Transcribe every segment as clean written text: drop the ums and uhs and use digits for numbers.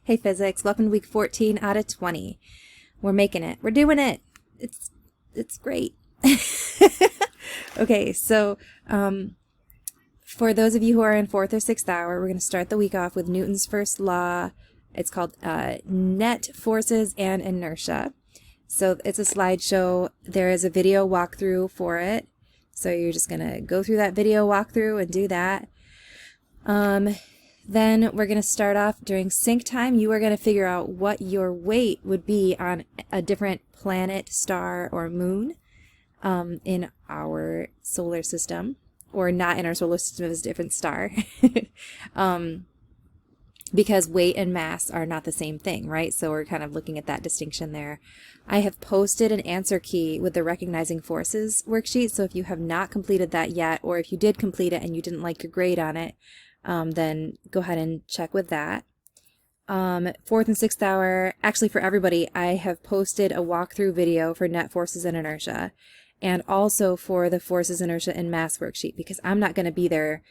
Hey physics, welcome to week 14 out of 20. We're making it. We're doing it. It's great. Okay, so for those of you who are in 4th or 6th hour, we're going to start the week off with Newton's first law. It's called net forces and inertia. So it's a slideshow. There is a video walkthrough for it. So you're just going to go through that video walkthrough and do that. Then we're going to start off during sync time. You are going to figure out what your weight would be on a different planet, star, or moon in our solar system, or not in our solar system, it's a different star. Because weight and mass are not the same thing, right? So we're kind of looking at that distinction there. I have posted an answer key with the Recognizing Forces worksheet, so if you have not completed that yet, or if you did complete it and you didn't like your grade on it, then go ahead and check with that. 4th and 6th hour, actually for everybody, I have posted a walkthrough video for net forces and inertia, and also for the forces, inertia, and mass worksheet, because I'm not going to be there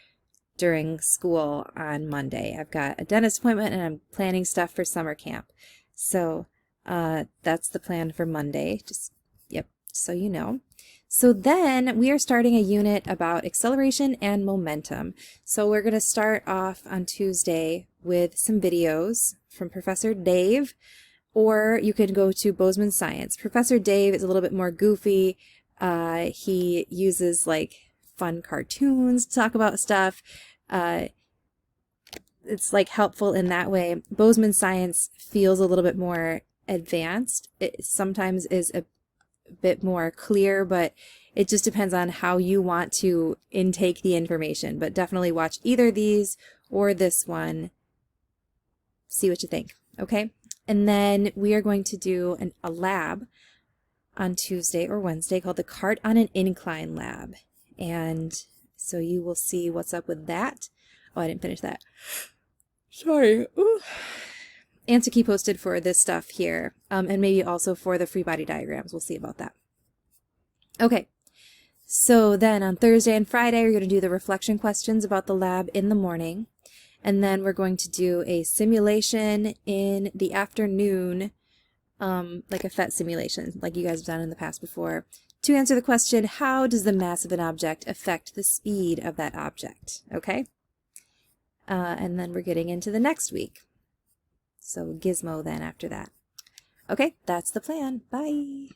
during school on Monday. I've got a dentist appointment and I'm planning stuff for summer camp. So that's the plan for Monday. Yep, so you know. So then we are starting a unit about acceleration and momentum. So we're going to start off on Tuesday with some videos from Professor Dave, or you can go to Bozeman Science. Professor Dave is a little bit more goofy. He uses like fun cartoons to talk about stuff. It's like helpful in that way. Bozeman Science feels a little bit more advanced. It sometimes is a bit more clear, but it just depends on how you want to intake the information. But definitely watch either these or this one. See what you think, okay? And then we are going to do a lab on Tuesday or Wednesday called the Cart on an Incline lab. And so you will see what's up with that. Oh, I didn't finish that. Sorry. Ooh. Answer key posted for this stuff here, and maybe also for the free body diagrams. We'll see about that. Okay, so then on Thursday and Friday, we're going to do the reflection questions about the lab in the morning, and then we're going to do a simulation in the afternoon, like a PhET simulation, like you guys have done in the past before, to answer the question, how does the mass of an object affect the speed of that object? Okay, and then we're getting into the next week. So Gizmo then after that. Okay, that's the plan. Bye.